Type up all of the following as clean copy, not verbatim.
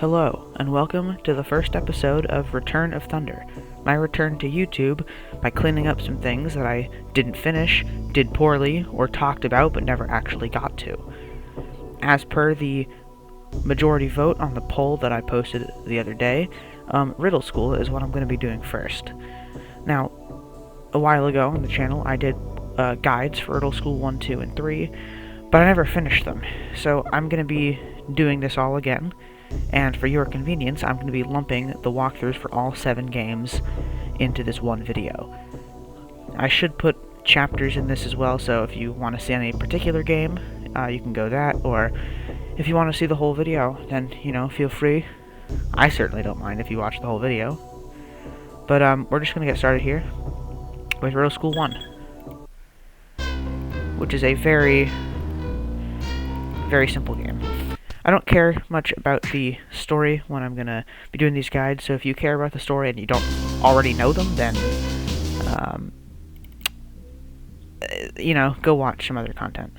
Hello, and welcome to the first episode of Return of Thunder, my return to YouTube by cleaning up some things that I didn't finish, did poorly, or talked about but never actually got to. As per the majority vote on the poll that I posted the other day, Riddle School is what I'm going to be doing first. Now, a while ago on the channel I did guides for Riddle School 1, 2, and 3, but I never finished them, so I'm going to be doing this all again. And for your convenience, I'm going to be lumping the walkthroughs for all 7 games into this one video. I should put chapters in this as well, so if you want to see any particular game, you can go that, or if you want to see the whole video, then, feel free. I certainly don't mind if you watch the whole video. But, we're just going to get started here with Riddle School 1, which is a very, very simple game. I don't care much about the story when I'm going to be doing these guides, so if you care about the story and you don't already know them, then, go watch some other content.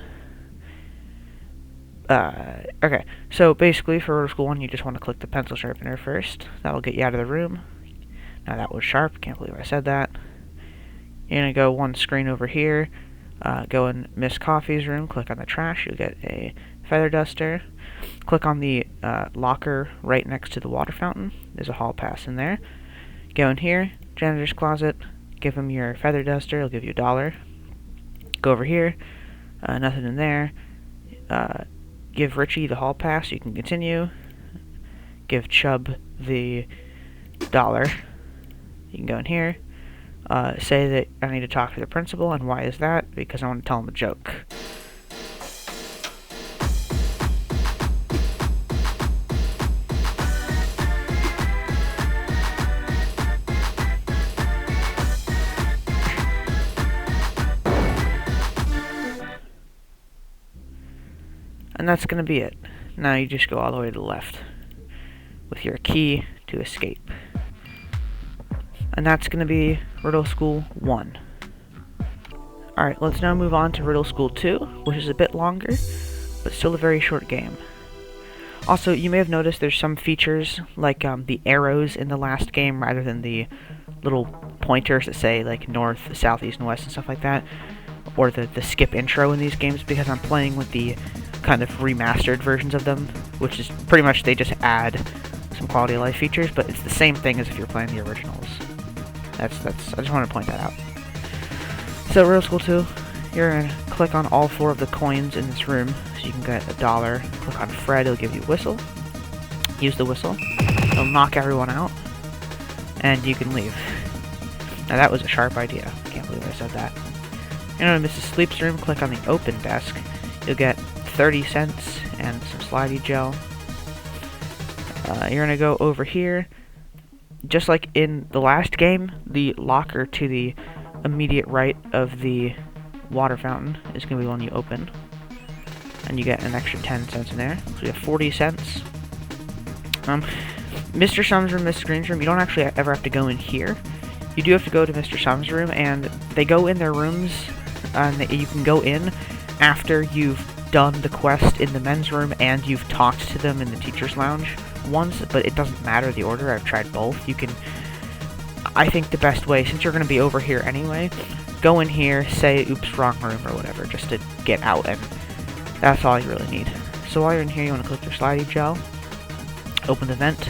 Okay, so basically for Riddle School 1, you just want to click the pencil sharpener first. That'll get you out of the room. Now that was sharp, can't believe I said that. You're going to go one screen over here, go in Miss Coffee's room, click on the trash, you'll get a feather duster. Click on the locker right next to the water fountain. There's a hall pass in there. Go in here, janitor's closet, give him your feather duster, he'll give you $1. Go over here, nothing in there. Give Richie the hall pass, you can continue. Give Chubb the $1. You can go in here. Say that I need to talk to the principal, and why is that? Because I want to tell him a joke. And that's going to be it. Now you just go all the way to the left with your key to escape. And that's going to be Riddle School 1. Alright, let's now move on to Riddle School 2, which is a bit longer, but still a very short game. Also, you may have noticed there's some features, like the arrows in the last game, rather than the little pointers that say, like, north, south, east, and west, and stuff like that, or the skip intro in these games, because I'm playing with the kind of remastered versions of them, which is pretty much they just add some quality of life features, but it's the same thing as if you're playing the originals. I just want to point that out. So Riddle School 2, you're going to click on all 4 of the coins in this room, so you can get $1. Click on Fred, it'll give you a whistle. Use the whistle. It'll knock everyone out, and you can leave. Now that was a sharp idea. I can't believe I said that. In Mrs. Sleep's room, click on the open desk. You'll get 30 cents and some slidey gel. You're going to go over here. Just like in the last game, the locker to the immediate right of the water fountain is going to be one you open. And you get an extra 10 cents in there. So you have 40 cents. Mr. Sum's room, Mrs. Green's room, you don't actually ever have to go in here. You do have to go to Mr. Sum's room, and they go in their rooms, and you can go in after you've done the quest in the men's room and you've talked to them in the teacher's lounge once, but it doesn't matter the order. I've tried both. You can, I think the best way, since you're going to be over here anyway, go in here, say oops, wrong room or whatever, just to get out, and that's all you really need. So while you're in here, you want to click your slidey gel, open the vent,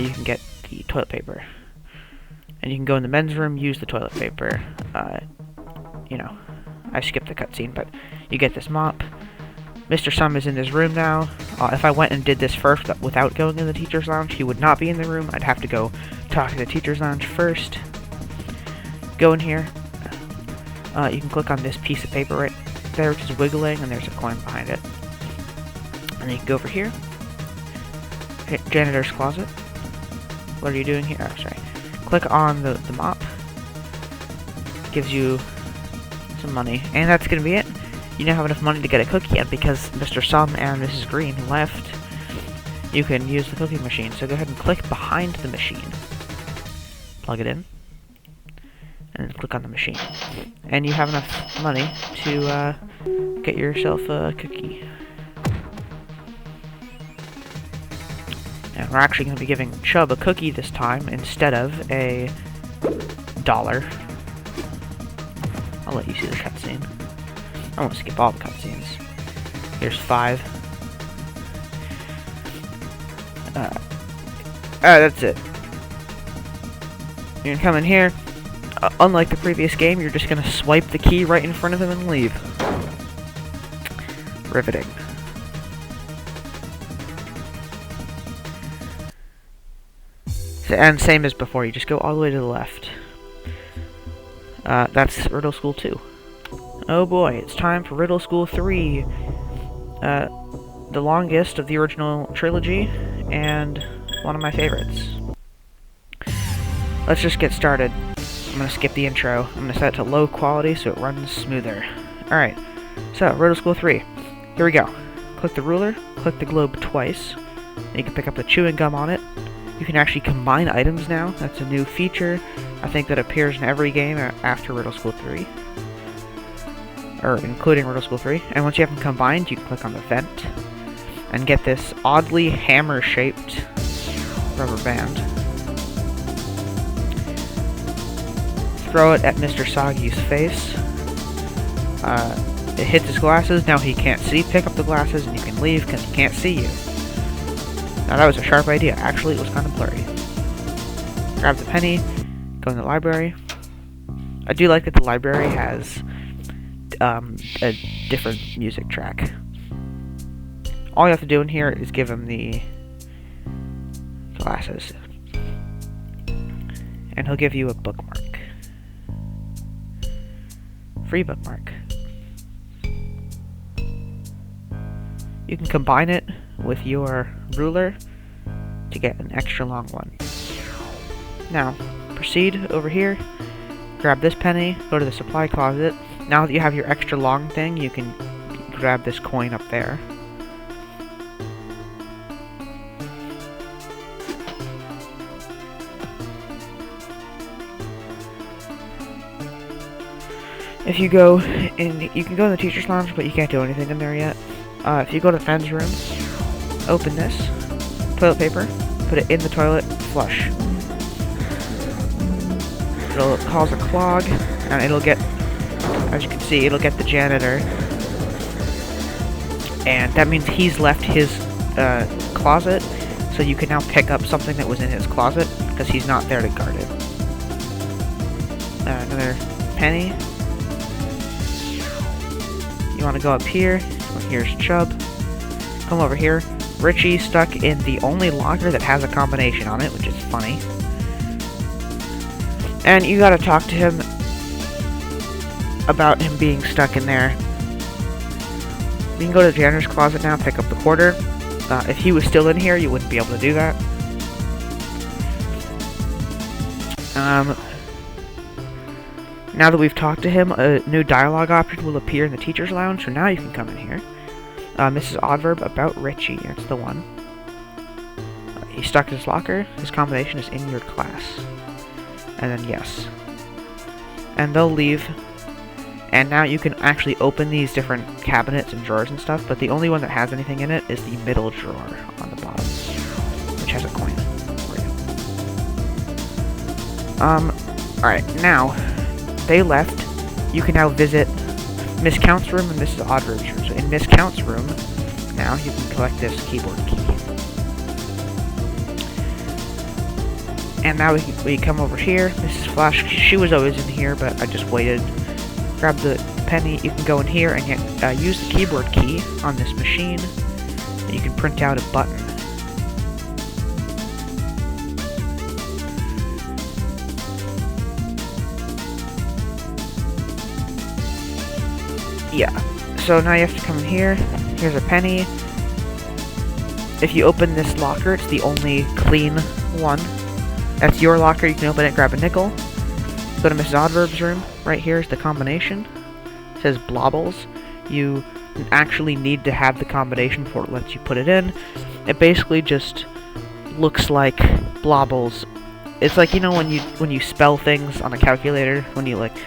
you can get the toilet paper, and you can go in the men's room, use the toilet paper. I skipped the cutscene, but you get this mop. Mr. Sum is in his room now. If I went and did this first without going in the teacher's lounge, he would not be in the room. I'd have to go talk to the teacher's lounge first. Go in here. You can click on this piece of paper right there, which is wiggling, and there's a coin behind it. And then you can go over here. Hit janitor's closet. What are you doing here? Oh, sorry. Click on the mop. Gives you some money, and that's gonna be it. You now have enough money to get a cookie, and because Mr. Sum and Mrs. Green left, you can use the cookie machine. So go ahead and click behind the machine, plug it in, and then click on the machine, and you have enough money to get yourself a cookie. And we're actually going to be giving Chubb a cookie this time instead of a dollar. I'll let you see the cutscene. I won't skip all the cutscenes. Here's 5. That's it. You're gonna come in here. Unlike the previous game, you're just gonna swipe the key right in front of him and leave. Riveting. And same as before, you just go all the way to the left. That's Riddle School 2. Oh boy, it's time for Riddle School 3. The longest of the original trilogy, and one of my favorites. Let's just get started. I'm gonna skip the intro. I'm gonna set it to low quality so it runs smoother. Alright, so Riddle School 3. Here we go. Click the ruler, click the globe twice. And you can pick up the chewing gum on it. You can actually combine items now. That's a new feature, I think, that appears in every game after Riddle School 3. Or including Riddle School 3. And once you have them combined, you can click on the vent and get this oddly hammer-shaped rubber band. Throw it at Mr. Soggy's face. It hits his glasses. Now he can't see. Pick up the glasses and you can leave because he can't see you. Now that was a sharp idea. Actually, it was kind of blurry. Grab the penny. Go in the library. I do like that the library has a different music track. All you have to do in here is give him the glasses. And he'll give you a bookmark. Free bookmark. You can combine it with your ruler to get an extra long one. Now, proceed over here, grab this penny, go to the supply closet. Now that you have your extra long thing, you can grab this coin up there. If you go in, you can go in the teacher's lounge, but you can't do anything in there yet. If you go to the Fen's room, open this, toilet paper, put it in the toilet, flush. It'll cause a clog, and it'll get, as you can see, it'll get the janitor. And that means he's left his closet, so you can now pick up something that was in his closet, because he's not there to guard it. Another penny. You want to go up here. Here's Chubb. Come over here. Richie's stuck in the only locker that has a combination on it, which is funny. And you gotta talk to him about him being stuck in there. You can go to the janitor's closet now, pick up the quarter. If he was still in here, you wouldn't be able to do that. Now that we've talked to him, a new dialogue option will appear in the teacher's lounge, so now you can come in here. Mrs. Oddverb about Richie, that's the one. He's stuck in his locker, his combination is in your class. And then yes. And they'll leave, and now you can actually open these different cabinets and drawers and stuff, but the only one that has anything in it is the middle drawer on the bottom, which has a coin for you. Alright, now, they left. You can now visit Miss Count's room and Mrs. Oddverb's room. So in Miss Count's room, now you can collect this keyboard key. And now we come over here. Mrs. Flash, she was always in here, but I just waited. Grab the penny. You can go in here and use the keyboard key on this machine. And you can print out a button. Yeah, so now you have to come in here. Here's a penny. If you open this locker, it's the only clean one. That's your locker. You can open it, grab a nickel. Go to Mrs. Oddverb's room. Right here is the combination. It says Blobbles. You actually need to have the combination before it lets you put it in. It basically just looks like Blobbles. It's like, you know, when you spell things on a calculator, when you like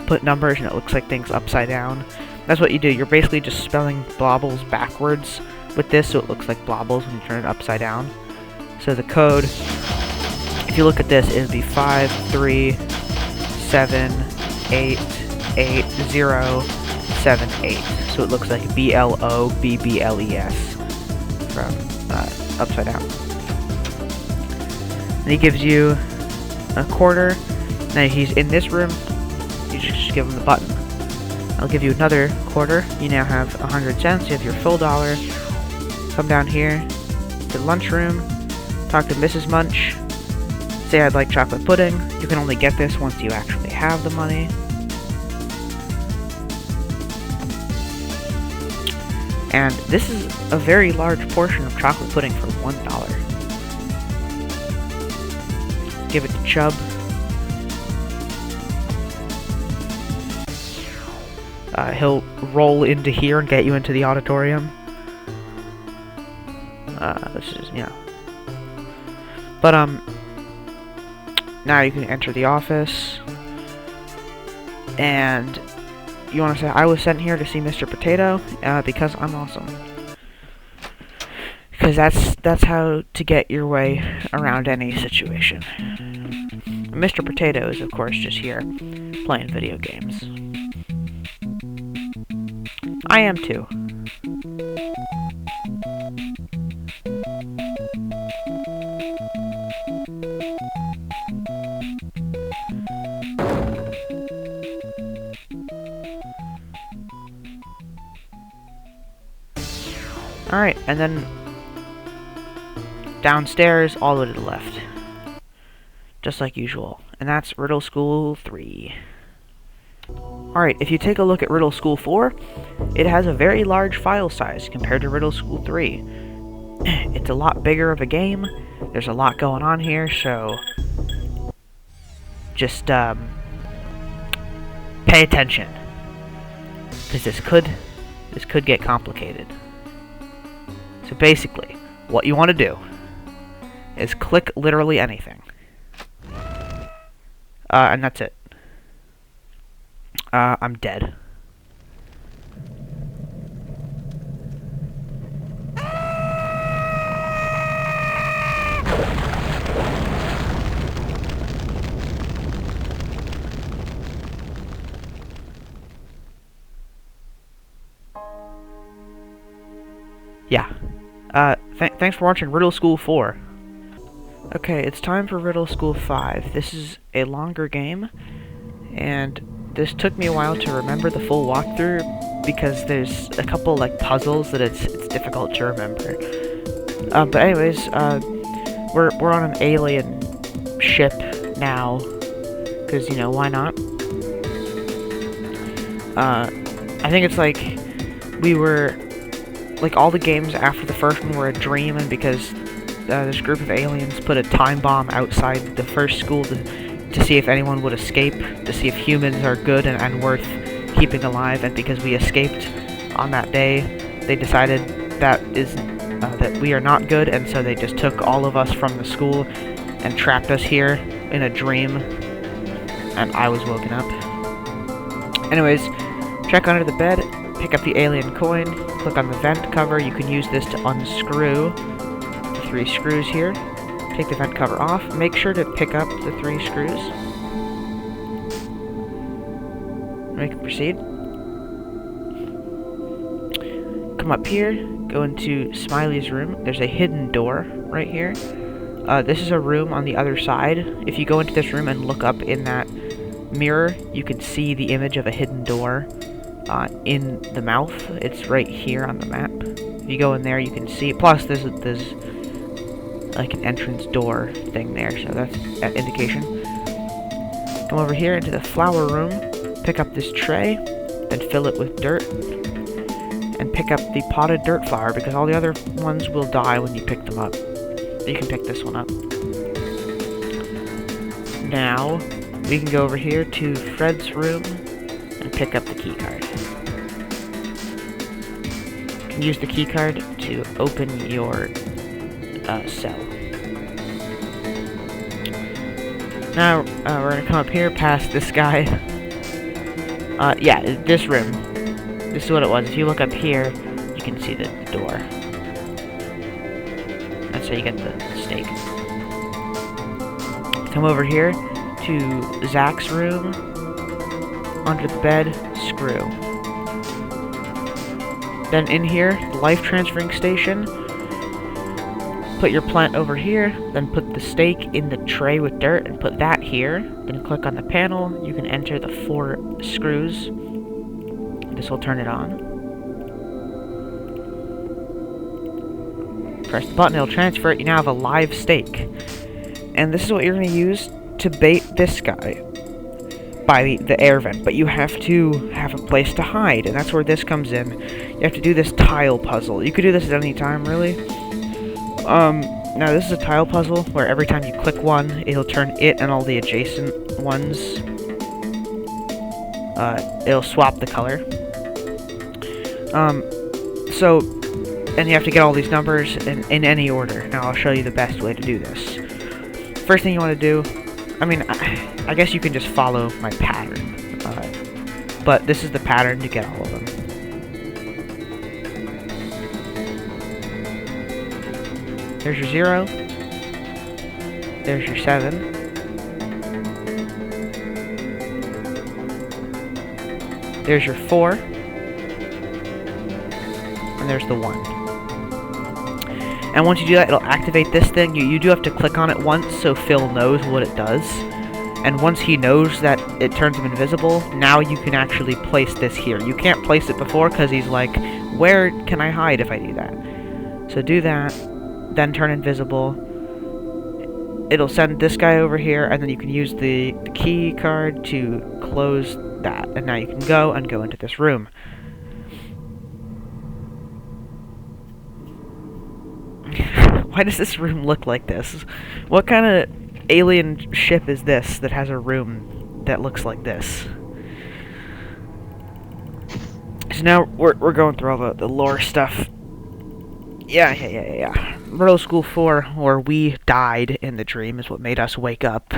put numbers and it looks like things upside down. That's what you do. You're basically just spelling Blobbles backwards with this, so it looks like Blobbles when you turn it upside down. So the code, if you look at this, it would be 537888078. So it looks like BLOBBLES from upside down. And he gives you a quarter. Now he's in this room. You just give him the button. I'll give you another quarter. You now have 100 cents. You have your full dollar. Come down here to the lunchroom. Talk to Mrs. Munch. Say I'd like chocolate pudding. You can only get this once you actually have the money. And this is a very large portion of chocolate pudding for $1. Give it to Chubb. He'll roll into here and get you into the auditorium. This is, you know. But, now you can enter the office. And you want to say, I was sent here to see Mr. Potato, because I'm awesome. Because that's how to get your way around any situation. Mr. Potato is, of course, just here, playing video games. I am too. Alright, and then downstairs, all the way to the left. Just like usual. And that's Riddle School 3. Alright, if you take a look at Riddle School 4, it has a very large file size compared to Riddle School 3. It's a lot bigger of a game. There's a lot going on here, so just pay attention. Because this could get complicated. So basically, what you want to do is click literally anything. And that's it. I'm dead. Yeah. Thanks for watching Riddle School 4. Okay, it's time for Riddle School 5. This is a longer game, and this took me a while to remember the full walkthrough because there's a couple like puzzles that it's difficult to remember. But anyways, we're on an alien ship now, because you know why not? I think it's like we were like all the games after the first one were a dream, and because this group of aliens put a time bomb outside the first school to see if anyone would escape, to see if humans are good and worth keeping alive, and because we escaped on that day, they decided that we are not good, and so they just took all of us from the school and trapped us here in a dream, and I was woken up. Anyways, check under the bed, pick up the alien coin, click on the vent cover. You can use this to unscrew the 3 screws here. Take the vent cover off. Make sure to pick up the 3 screws. We can proceed. Come up here, go into Smiley's room. There's a hidden door right here. This is a room on the other side. If you go into this room and look up in that mirror, you can see the image of a hidden door in the mouth. It's right here on the map. If you go in there, you can see it. Plus, there's like an entrance door thing there, so that's an indication. Come over here into the flower room, pick up this tray, then fill it with dirt, and pick up the potted dirt flower, because all the other ones will die when you pick them up. You can pick this one up. Now, we can go over here to Fred's room and pick up the key card. You can use the key card to open your cell. Now, we're gonna come up here past this guy. Yeah, this room. This is what it was. If you look up here, you can see the door. That's so you get the steak. Come over here to Zach's room, under the bed, screw. Then in here, the life transferring station, put your plant over here, then put the steak in the tray with dirt and put that here. Then click on the panel, you can enter the 4 screws. This will turn it on. Press the button, it'll transfer it, you now have a live steak. And this is what you're going to use to bait this guy by the air vent, but you have to have a place to hide, and that's where this comes in. You have to do this tile puzzle. You could do this at any time, really. Now this is a tile puzzle where every time you click one, it'll turn it and all the adjacent ones. It'll swap the color. And you have to get all these numbers in any order. Now I'll show you the best way to do this. First thing you want to do, I guess you can just follow my pattern, but this is the pattern to get all of them. There's your 0, there's your 7, there's your 4, and there's the 1. And once you do that, it'll activate this thing. You do have to click on it once so Phil knows what it does. And once he knows that it turns him invisible, now you can actually place this here. You can't place it before because he's like, where can I hide if I do that? So do that, then turn invisible. It'll send this guy over here, and then you can use the key card to close that. And now you can go into this room. Why does this room look like this? What kind of alien ship is this that has a room that looks like this? So now we're going through all the lore stuff. Yeah. Riddle School 4, where we died in the dream, is what made us wake up.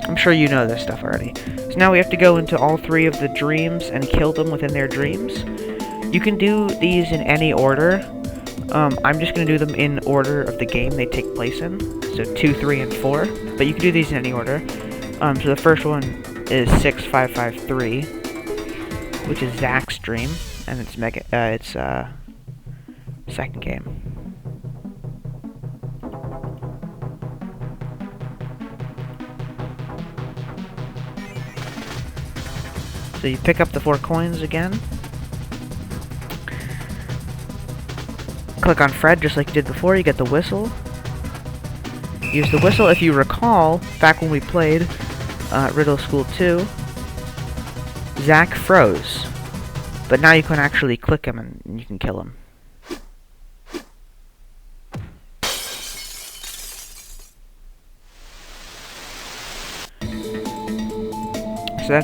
I'm sure you know this stuff already. So now we have to go into all 3 of the dreams and kill them within their dreams. You can do these in any order. I'm just going to do them in order of the game they take place in. So 2, 3, and 4. But you can do these in any order. So the first one is 6553, which is Zach's dream, and it's second game. So you pick up the 4 coins again. Click on Fred just like you did before, you get the whistle. Use the whistle. If you recall, back when we played Riddle School 2, Zach froze. But now you can actually click him and you can kill him. So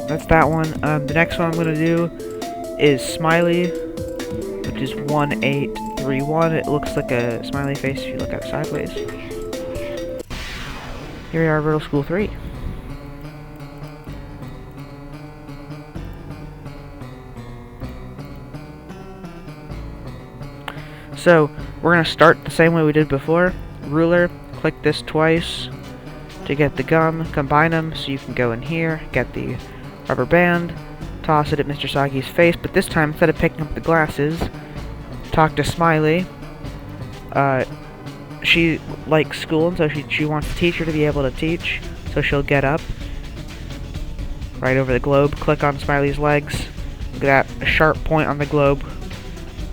that's that one. The next one I'm going to do is Smiley, which is 1831. It looks like a smiley face if you look at it sideways. Here we are, Riddle School 3. So, we're going to start the same way we did before. Ruler, click this twice to get the gum, combine them so you can go in here, get the rubber band, toss it at Mr. Sagi's face, but this time, instead of picking up the glasses, talk to Smiley. She likes school, and so she wants the teacher to be able to teach, so she'll get up right over the globe, click on Smiley's legs, look at that sharp point on the globe.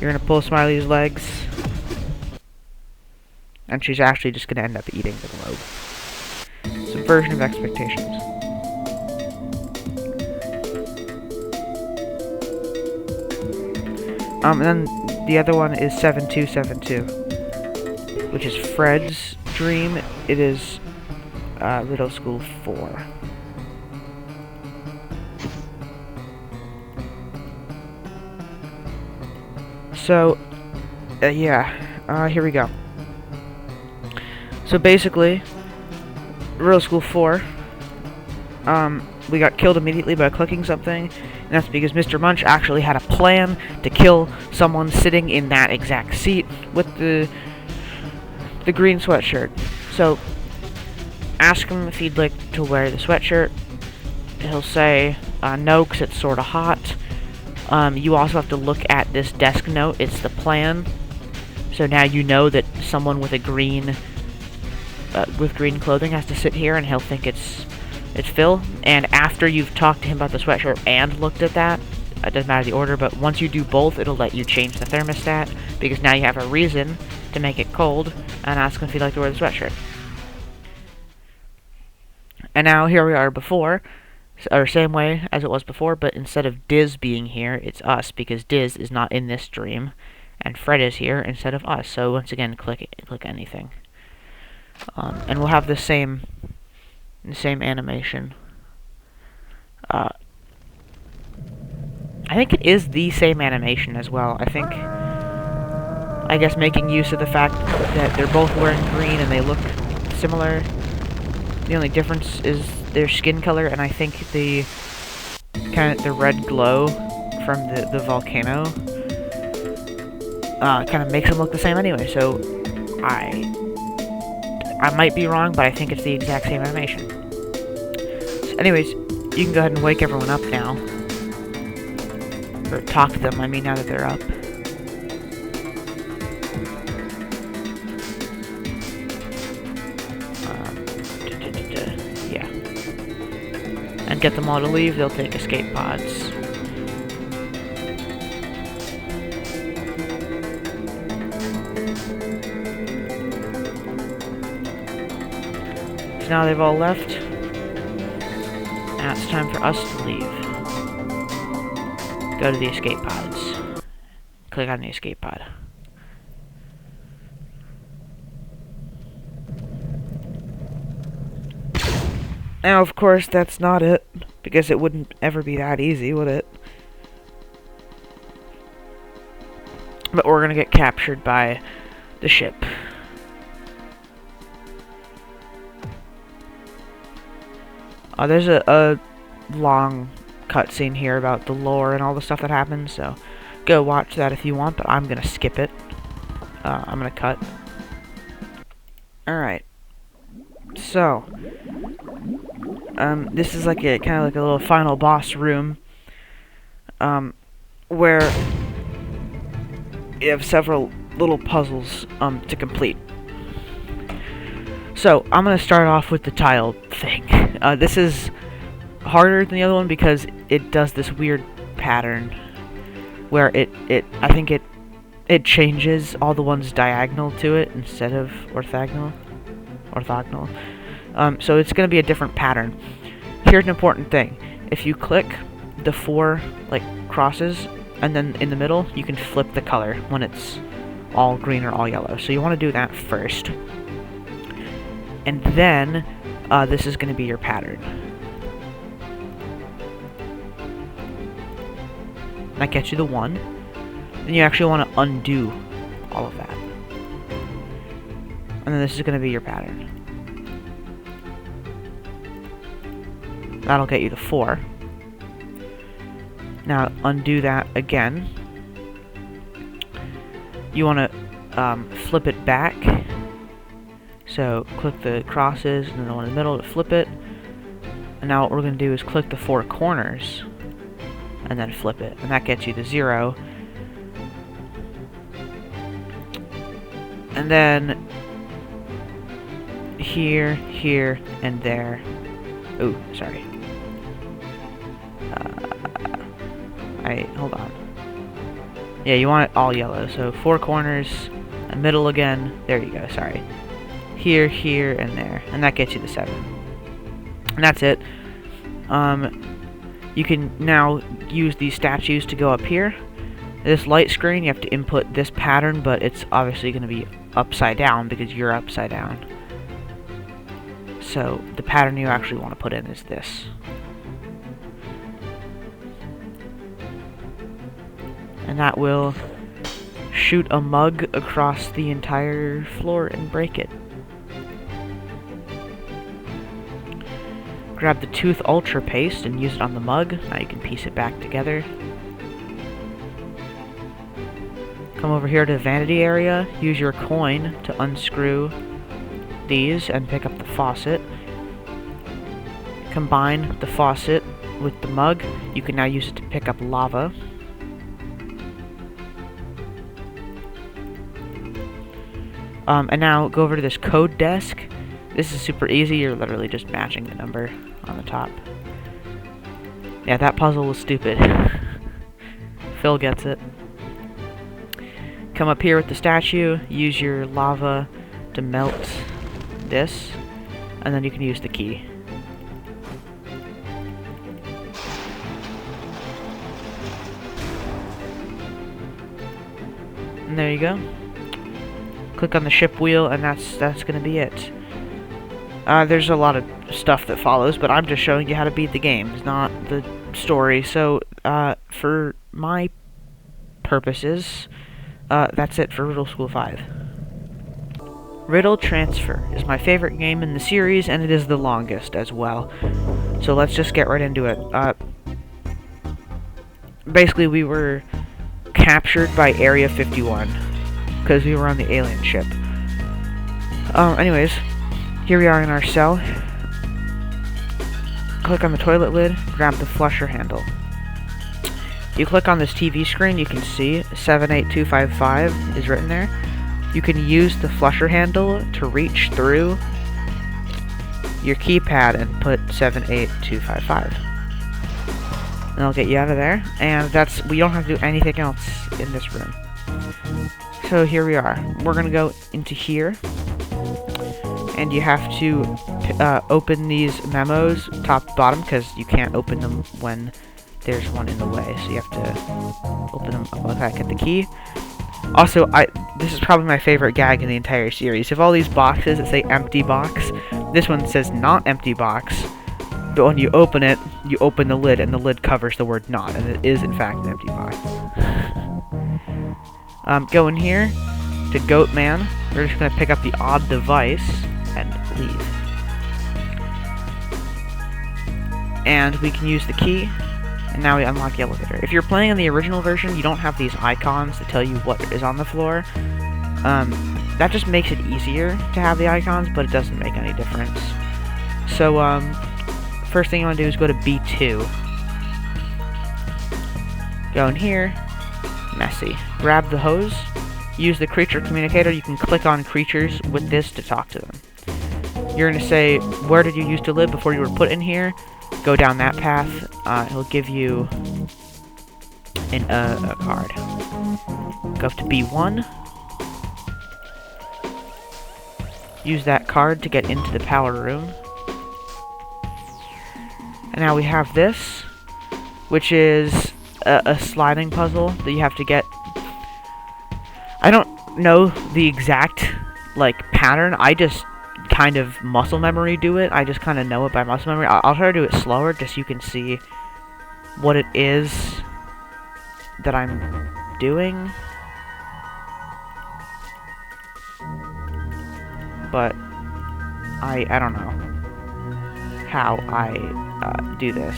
You're going to pull Smiley's legs, and she's actually just going to end up eating the globe. Subversion of expectations. And then the other one is 7272, which is Fred's dream. It is Riddle School 4. So, here we go. So basically, Riddle School 4, we got killed immediately by clicking something, And that's because Mr. Munch actually had a plan to kill someone sitting in that exact seat with the green sweatshirt. So, ask him if he'd like to wear the sweatshirt. He'll say, no, because it's sort of hot. You also have to look at this desk note. It's the plan. So now you know that someone with a green clothing has to sit here, and he'll think it's Phil. And after you've talked to him about the sweatshirt and looked at that, it doesn't matter the order, but once you do both, it'll let you change the thermostat, because now you have a reason to make it cold, and ask him if he'd like to wear the sweatshirt. And now here we are before, or same way as it was before, but instead of Diz being here, it's us, because Diz is not in this stream, and Fred is here instead of us. So once again, click anything, and we'll have the same animation. I think it is the same animation as well. I guess making use of the fact that they're both wearing green and they look similar. The only difference is their skin color, and I think the red glow from the volcano kind of makes them look the same anyway. So I might be wrong, but I think it's the exact same animation. So anyways, you can go ahead and wake everyone up now, or talk to them. I mean, now that they're up. Yeah. And get them all to leave. They'll take escape pods. So now they've all left. Now it's time for us to leave. Go to the escape pods. Click on the escape pod. Now, of course, that's not it, because it wouldn't ever be that easy, would it? But we're gonna get captured by the ship. There's a long cutscene here about the lore and all the stuff that happens, so go watch that if you want, but I'm gonna skip it. I'm gonna cut. Alright. So, this is like kind of like a little final boss room, where you have several little puzzles, to complete. So, I'm gonna start off with the tile thing. This is harder than the other one because it does this weird pattern where I think it changes all the ones diagonal to it instead of orthogonal. So it's going to be a different pattern. Here's an important thing. If you click the 4 crosses and then in the middle, you can flip the color when it's all green or all yellow. So you want to do that first. And then this is going to be your pattern. That gets you the 1. Then you actually want to undo all of that. And then this is going to be your pattern. That'll get you the 4. Now undo that again. You want to flip it back. So click the crosses and then the one in the middle to flip it. And now what we're going to do is click the 4 corners and then flip it. And that gets you the 0. And then here, here, and there. Ooh, sorry. Hold on. Yeah, you want it all yellow. So 4 corners, and middle again. There you go, sorry. Here, here, and there. And that gets you the 7. And that's it. You can now use these statues to go up here. This light screen, you have to input this pattern, but it's obviously going to be upside down because you're upside down. So the pattern you actually want to put in is this. And that will shoot a mug across the entire floor and break it. grab the Tooth Ultra paste and use it on the mug. Now you can piece it back together. Come over here to the vanity area, use your coin to unscrew these and pick up the faucet. Combine the faucet with the mug. You can now use it to pick up lava. And now go over to this code desk. This is super easy, you're literally just matching the number on the top. Yeah, that puzzle was stupid. Phil gets it. Come up here with the statue, use your lava to melt this, and then you can use the key. And there you go. Click on the ship wheel, and that's gonna be it. There's a lot of stuff that follows, but I'm just showing you how to beat the game. It's not the story. So, for my purposes, that's it for Riddle School 5. Riddle Transfer is my favorite game in the series, and it is the longest as well. So let's just get right into it. Basically, we were captured by Area 51 because we were on the alien ship. Anyways, here we are in our cell. Click on the toilet lid, grab the flusher handle. You click on this TV screen, you can see 78255 is written there. You can use the flusher handle to reach through your keypad and put 78255. And I'll get you out of there. And we don't have to do anything else in this room. So here we are. We're gonna go into here. And you have to open these memos top to bottom, because you can't open them when there's one in the way. So you have to open them back at the key. Also, this is probably my favorite gag in the entire series. If all these boxes that say empty box, this one says not empty box, but when you open it, you open the lid, and the lid covers the word not, and it is in fact an empty box. Go in here to Goatman. We're just going to pick up the odd device and leave. And we can use the key, and now we unlock the elevator. If you're playing on the original version, you don't have these icons to tell you what is on the floor. That just makes it easier to have the icons, but it doesn't make any difference. So, first thing you want to do is go to B2. Go in here, messy. Grab the hose, use the creature communicator. You can click on creatures with this to talk to them. You're going to say, where did you used to live before you were put in here? Go down that path. He'll give you a card. Go up to B1. Use that card to get into the power room. And now we have this, which is a sliding puzzle that you have to get. I don't know the exact, pattern. I just kind of muscle memory do it. I just kind of know it by muscle memory. I'll try to do it slower just so you can see what it is that I'm doing. But I don't know how I do this.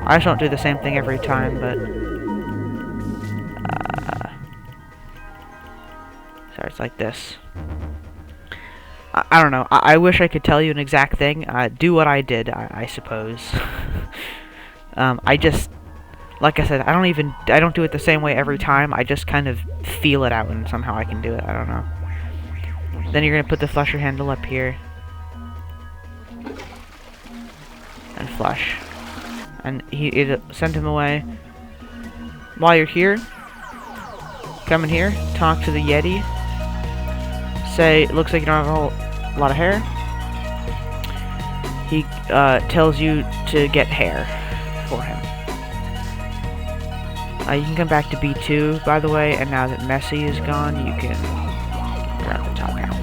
I just don't do the same thing every time, but sorry, it's like this. I don't know. I wish I could tell you an exact thing. Do what I did, I suppose. I just, like I said, I don't do it the same way every time. I just kind of feel it out, and somehow I can do it. I don't know. Then you're gonna put the flusher handle up here and flush, and it sent him away. While you're here, come in here, talk to the Yeti. Say, it looks like you don't have a whole lot of hair. He tells you to get hair for him. You can come back to B2, by the way, and now that Messy is gone, you can grab the top hat.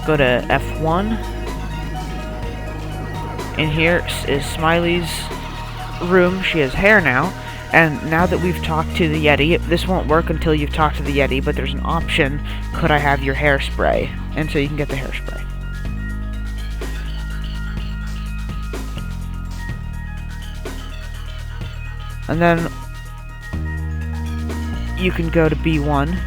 Go to F1. In here is Smiley's room. She has hair now, And now that we've talked to the Yeti, this won't work until you've talked to the Yeti, but there's an option, could I have your hairspray? And so you can get the hairspray. And then you can go to B1.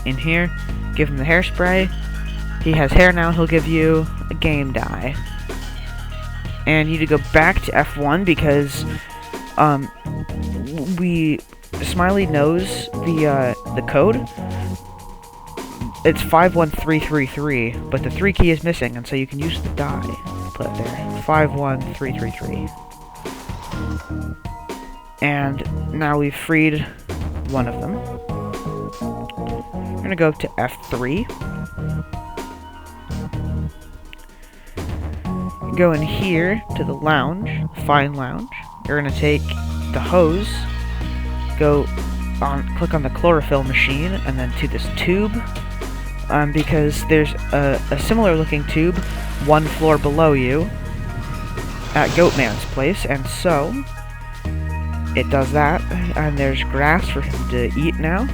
In here, give him the hairspray. He has hair now, he'll give you a game die. And you need to go back to F1 because Smiley knows the code. It's 51333, but the 3 key is missing, and so you can use the die to put it there. 51333. And now we've freed one of them. We're gonna go to F3. Go in here to the lounge, fine lounge. You're gonna take the hose, click on the chlorophyll machine, and then to this tube, because there's a similar looking tube 1 floor below you at Goatman's place, and so it does that, and there's grass for him to eat now.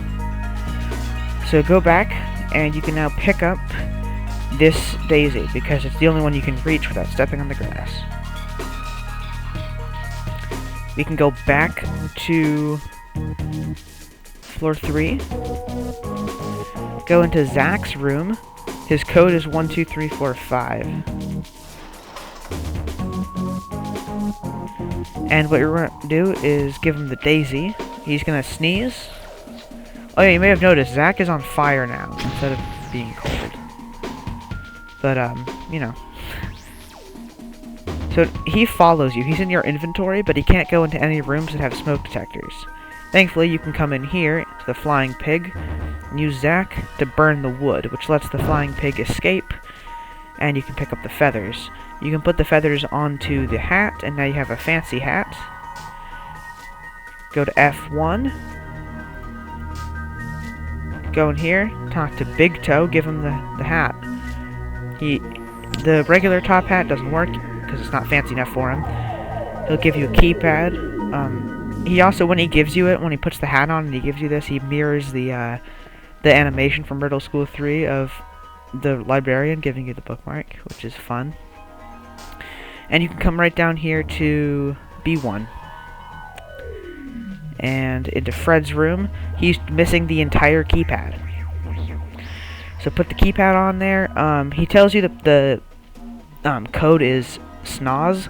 So go back, and you can now pick up this daisy, because it's the only one you can reach without stepping on the grass. We can go back to floor 3, go into Zach's room. His code is 12345. And what you're going to do is give him the daisy. He's going to sneeze. Oh yeah, you may have noticed, Zach is on fire now, instead of being cold. But, you know. So, he follows you. He's in your inventory, but he can't go into any rooms that have smoke detectors. Thankfully, you can come in here, to the flying pig, and use Zach to burn the wood, which lets the flying pig escape, and you can pick up the feathers. You can put the feathers onto the hat, and now you have a fancy hat. Go to F1. Go in here, talk to Big Toe, give him the hat. The regular top hat doesn't work because it's not fancy enough for him. He'll give you a keypad. He also, when he gives you it, when he puts the hat on and he gives you this, he mirrors the animation from Riddle School 3 of the librarian giving you the bookmark, which is fun. And you can come right down here to B1. And into Fred's room. He's missing the entire keypad. So put the keypad on there. He tells you that the code is SNOZ,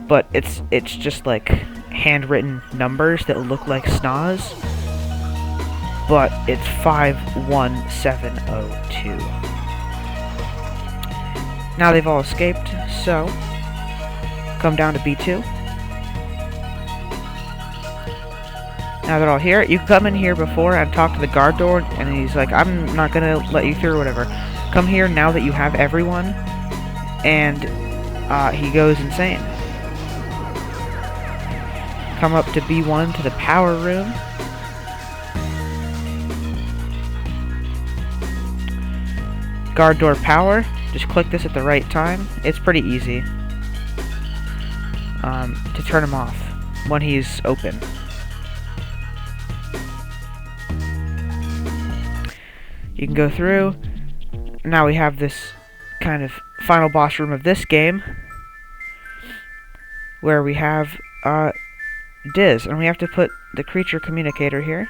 but it's just like handwritten numbers that look like SNOZ, but it's 51702. Now they've all escaped, so come down to B2. Now they're all here. You can come in here before and talk to the guard door, and he's like, I'm not gonna let you through or whatever. Come here now that you have everyone, and he goes insane. Come up to B1 to the power room. Guard door power. Just click this at the right time. It's pretty easy to turn him off when he's open. You can go through. Now we have this kind of final boss room of this game, where we have Diz, and we have to put the creature communicator here.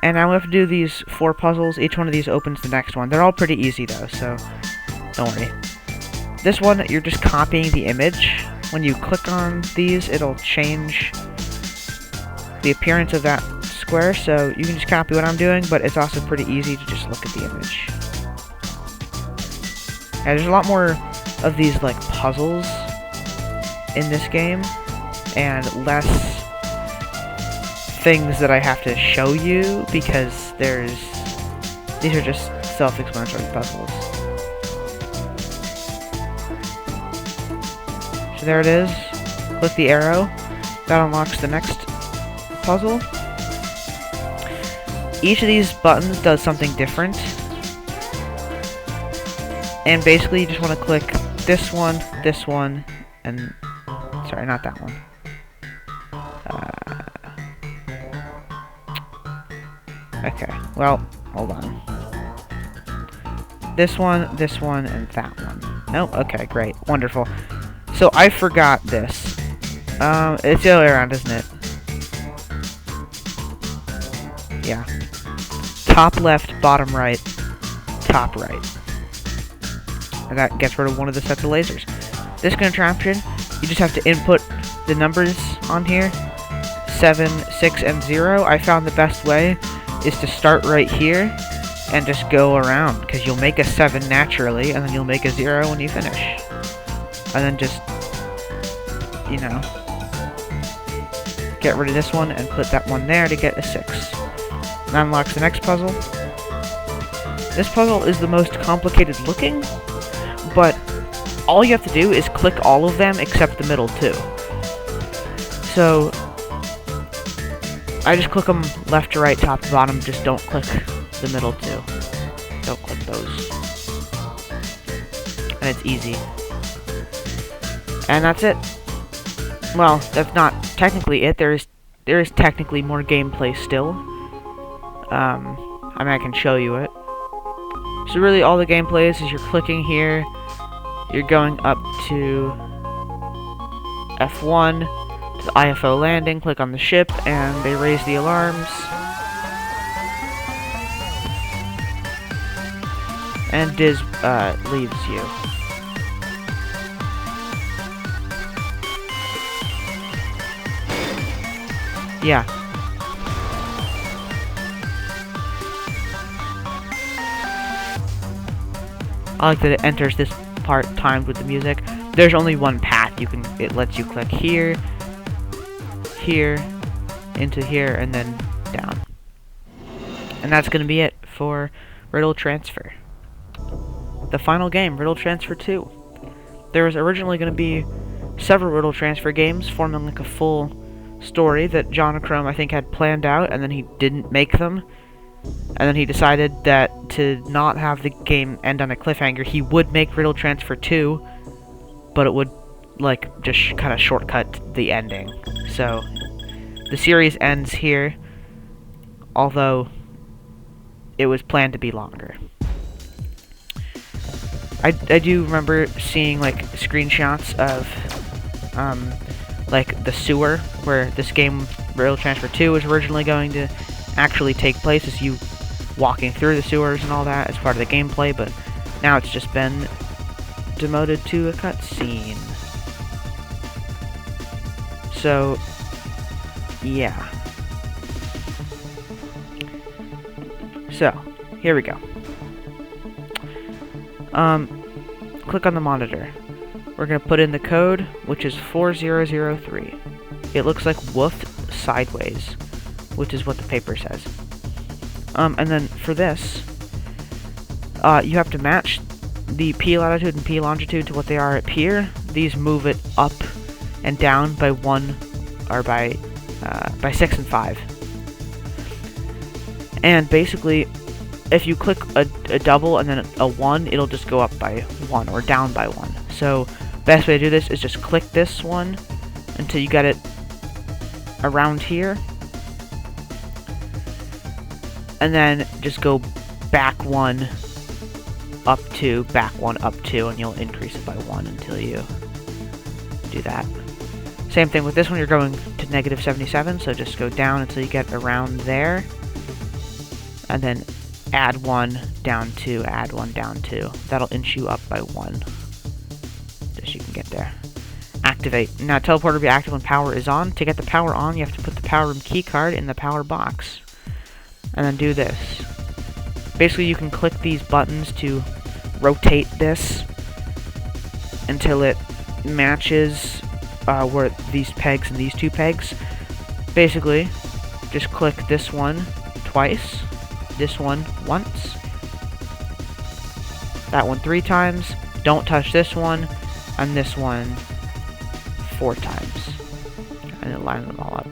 And now we have to do these 4 puzzles. Each one of these opens the next one. They're all pretty easy though, so don't worry. This one, you're just copying the image. When you click on these, it'll change the appearance of that square, so you can just copy what I'm doing, but it's also pretty easy to just look at the image. Yeah, there's a lot more of these like puzzles in this game, and less things that I have to show you, because these are just self-explanatory puzzles. So there it is. Click the arrow. That unlocks the next puzzle. Each of these buttons does something different. And basically you just want to click this one, and sorry, not that one. Okay, well, hold on. This one, and that one. Nope, okay, great, wonderful. So I forgot this. It's the other way around, isn't it? Yeah. Top left, bottom right, top right. And that gets rid of one of the sets of lasers. This contraption, you just have to input the numbers on here. 7, 6, and 0. I found the best way is to start right here and just go around, because you'll make a 7 naturally, and then you'll make a 0 when you finish. And then just, you know, get rid of this one and put that one there to get a 6. And that unlocks the next puzzle. This puzzle is the most complicated looking, but all you have to do is click all of them except the middle two. So I just click them left to right, top to bottom, just don't click the middle two. Don't click those. And it's easy. And that's it. Well, that's not technically it. There is technically more gameplay still. I mean, I can show you it. So really all the gameplay is you're clicking here, you're going up to F1, to the IFO landing, click on the ship, and they raise the alarms. And Diz leaves you. Yeah. I like that it enters this part timed with the music. There's only one path. It lets you click here, here, into here, and then down. And that's gonna be it for Riddle Transfer. The final game, Riddle Transfer 2. There was originally gonna be several Riddle Transfer games forming like a full story that John Chrome, I think, had planned out, and then he didn't make them. And then he decided that to not have the game end on a cliffhanger, he would make Riddle Transfer 2, but it would, like, just kind of shortcut the ending. So, the series ends here, although it was planned to be longer. I do remember seeing, like, screenshots of, like, the sewer, where this game, Riddle Transfer 2, was originally going to actually take place, as you walking through the sewers and all that as part of the gameplay, but now it's just been demoted to a cutscene. So, yeah. So, here we go. Click on the monitor. We're gonna put in the code, which is 4003. It looks like woofed sideways, which is what the paper says. And then for this, you have to match the P latitude and P longitude to what they are up here. These move it up and down by 1, or by 6 and 5. And basically, if you click a double and then a 1, it'll just go up by 1 or down by 1. So, best way to do this is just click this one until you get it around here. And then just go back 1, up 2, back 1, up 2, and you'll increase it by 1 until you do that. Same thing with this one, you're going to -77, so just go down until you get around there. And then add 1, down 2, add 1, down 2. That'll inch you up by 1. Just so you can get there. Activate. Now, teleporter will be active when power is on. To get the power on, you have to put the power room keycard in the power box. And then do this. Basically, you can click these buttons to rotate this until it matches where these pegs and these two pegs. Basically, just click this one twice, this one once, that one 3 times, don't touch this one, and this one 4 times. And then line them all up.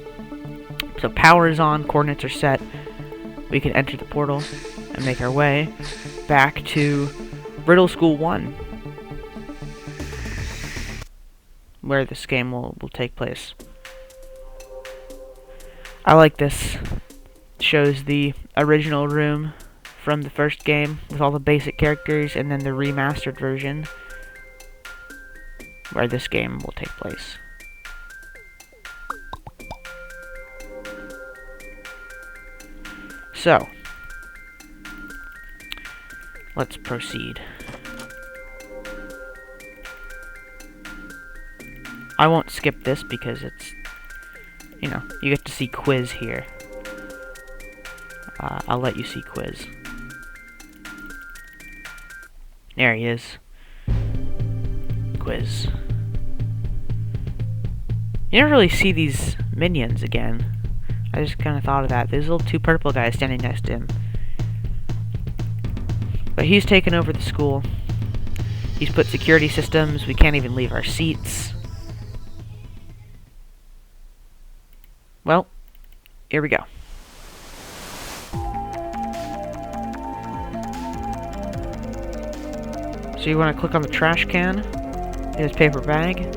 So power is on, coordinates are set. We can enter the portal and make our way back to Riddle School 1. where this game will take place. I like this. Shows the original room from the first game with all the basic characters, and then the remastered version where this game will take place. So, let's proceed. I won't skip this because it's, you know, you get to see Quiz here. I'll let you see Quiz. There he is. Quiz. You never really see these minions again. I just kind of thought of that. There's little two purple guys standing next to him. But he's taken over the school. He's put security systems. We can't even leave our seats. Well, here we go. So you want to click on the trash can in his paper bag.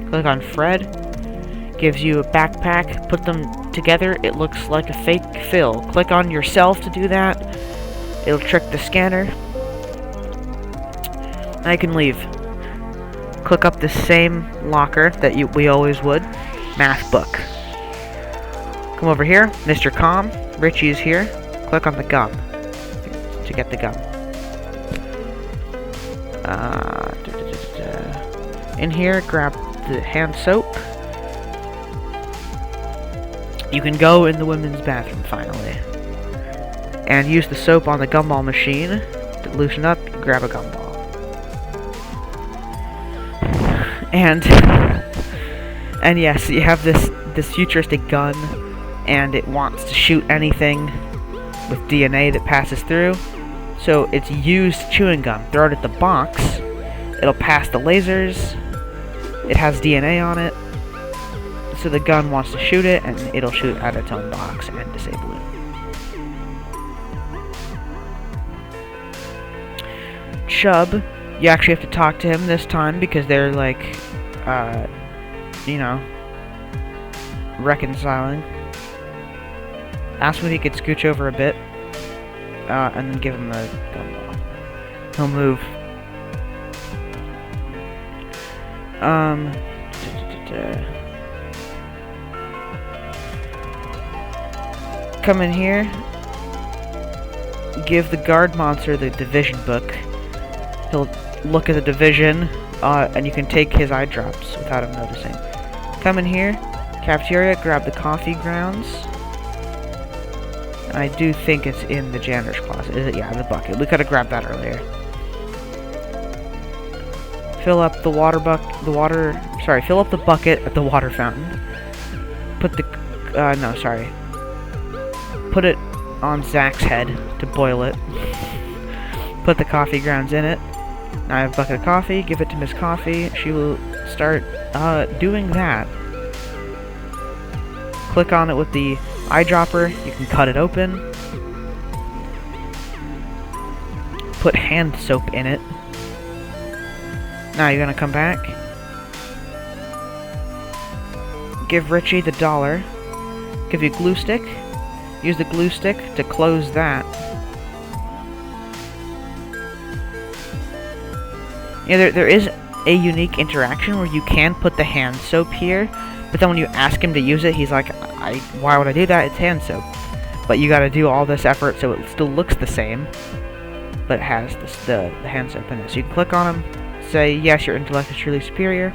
Click on Fred. Gives you a backpack. Put them together. It looks like a fake fill. Click on yourself to do that. It'll trick the scanner. I can leave. Click up the same locker that we always would. Math book. Come over here. Mr. Com. Richie is here. Click on the gum to get the gum. In here, grab the hand soap. You can go in the women's bathroom finally. And use the soap on the gumball machine to loosen up, grab a gumball. And yes, you have this futuristic gun, and it wants to shoot anything with DNA that passes through. So it's used chewing gum. Throw it at the box. It'll pass the lasers. It has DNA on it. So the gun wants to shoot it, and it'll shoot at its own box and disable it. Chubb, you actually have to talk to him this time because they're like, you know, reconciling. Ask him if he could scooch over a bit, and then give him the gumball. He'll move. Come in here. Give the guard monster the division book. He'll look at the division, and you can take his eye drops without him noticing. Come in here. Cafeteria, grab the coffee grounds. I do think it's in the janitor's closet. Is it? Yeah, the bucket. We could have grabbed that earlier. Fill up the fill up the bucket at the water fountain. Put the, Put it on Zach's head to boil it. Put the coffee grounds in it. Now I have a bucket of coffee. Give it to Miss Coffee. She will start doing that. Click on it with the eyedropper. You can cut it open. Put hand soap in it. Now you're gonna come back. Give Richie the $1. Give you a glue stick. Use the glue stick to close that. Yeah, there is a unique interaction where you can put the hand soap here, but then when you ask him to use it, he's like, why would I do that? It's hand soap. But you gotta do all this effort so it still looks the same, but it has the hand soap in it. So you can click on him, say, yes, your intellect is truly superior,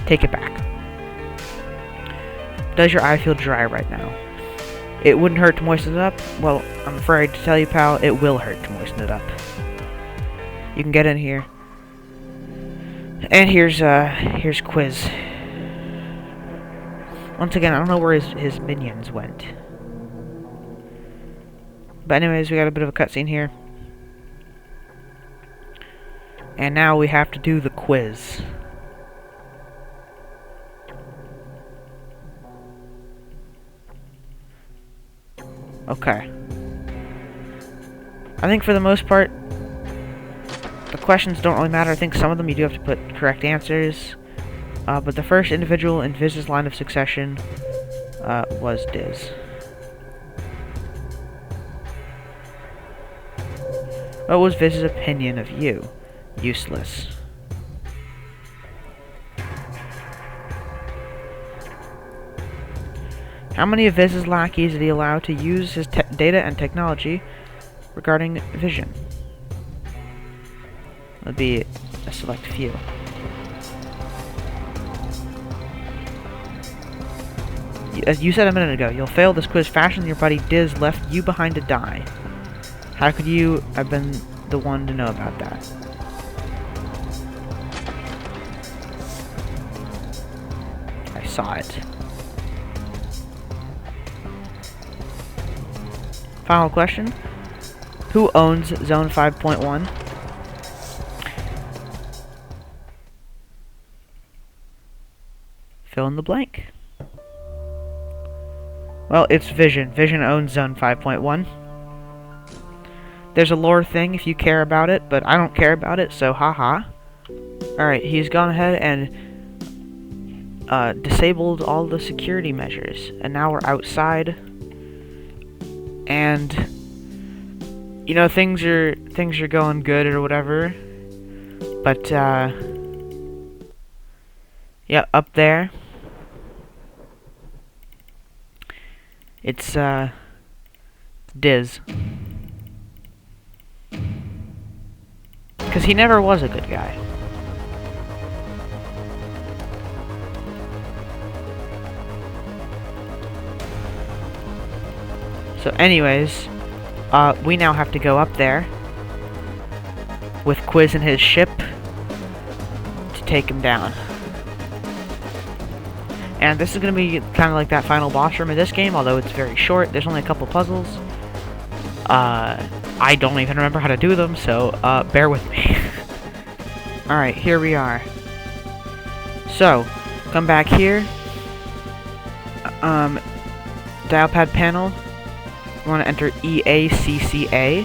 take it back. Does your eye feel dry right now? It wouldn't hurt to moisten it up? Well, I'm afraid to tell you, pal, it will hurt to moisten it up. You can get in here. And here's Quiz. Once again, I don't know where his minions went. But anyways, we got a bit of a cutscene here. And now we have to do the quiz. Okay. I think for the most part, the questions don't really matter. I think some of them you do have to put correct answers. But the first individual in Viz's line of succession was Diz. What was Viz's opinion of you? Useless. How many of Viz's lackeys did he allow to use his data and technology regarding vision? That'd be a select few. As you said a minute ago, you'll fail this quiz faster than your buddy Diz left you behind to die. How could you have been the one to know about that? I saw it. Final question. Who owns Zone 5.1? Fill in the blank. Well, it's Vision. Vision owns Zone 5.1. There's a lore thing if you care about it, but I don't care about it, so haha. Alright, he's gone ahead and disabled all the security measures, and now we're outside. And you know, things are going good or whatever. But yeah, up there it's Diz. Because he never was a good guy. So anyways, we now have to go up there with Quiz and his ship to take him down. And this is going to be kind of like that final boss room in this game, although it's very short. There's only a couple puzzles. I don't even remember how to do them, so bear with me. Alright, here we are. So, come back here. Dial pad panel. You want to enter EACCA.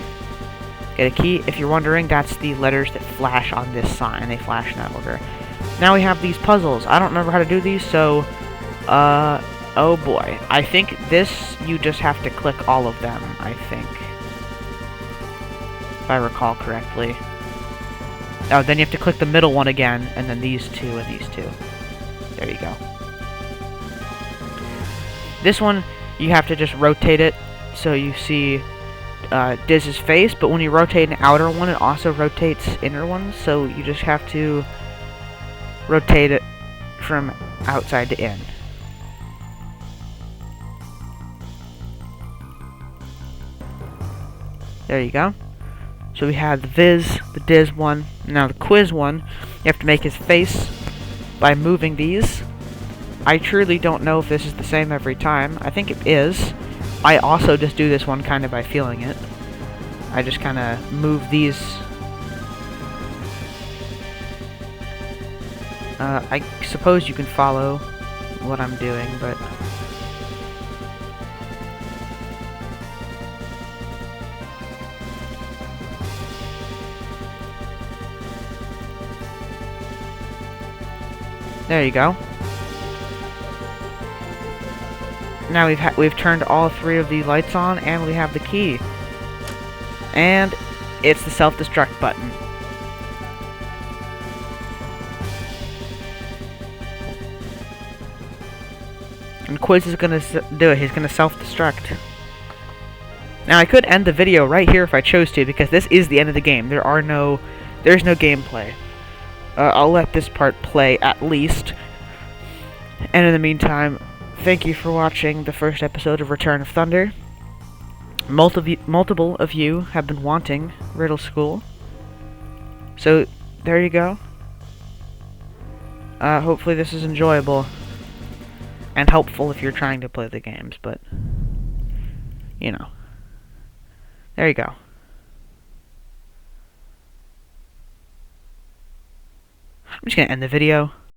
Get a key. If you're wondering, that's the letters that flash on this sign. They flash in that order. Now we have these puzzles. I don't remember how to do these, so oh boy. I think this, you just have to click all of them, I think. If I recall correctly. Oh, then you have to click the middle one again, and then these two and these two. There you go. This one, you have to just rotate it so you see Diz's face, but when you rotate an outer one, it also rotates inner ones, so you just have to rotate it from outside to in. There you go. So we have the Viz, the Diz one, now the Quiz one. You have to make his face by moving these. I truly don't know if this is the same every time. I think it is. I also just do this one kind of by feeling it. I just kind of move these. I suppose you can follow what I'm doing, but there you go. Now we've turned all three of the lights on, and we have the key. And it's the self-destruct button. And Quiz is gonna do it. He's gonna self-destruct. Now I could end the video right here if I chose to, because this is the end of the game. There's no gameplay. I'll let this part play at least. And in the meantime, thank you for watching the first episode of Return of Thunder. Multiple of you have been wanting Riddle School. So, there you go. Hopefully this is enjoyable and helpful if you're trying to play the games, but, you know. There you go. I'm just gonna end the video.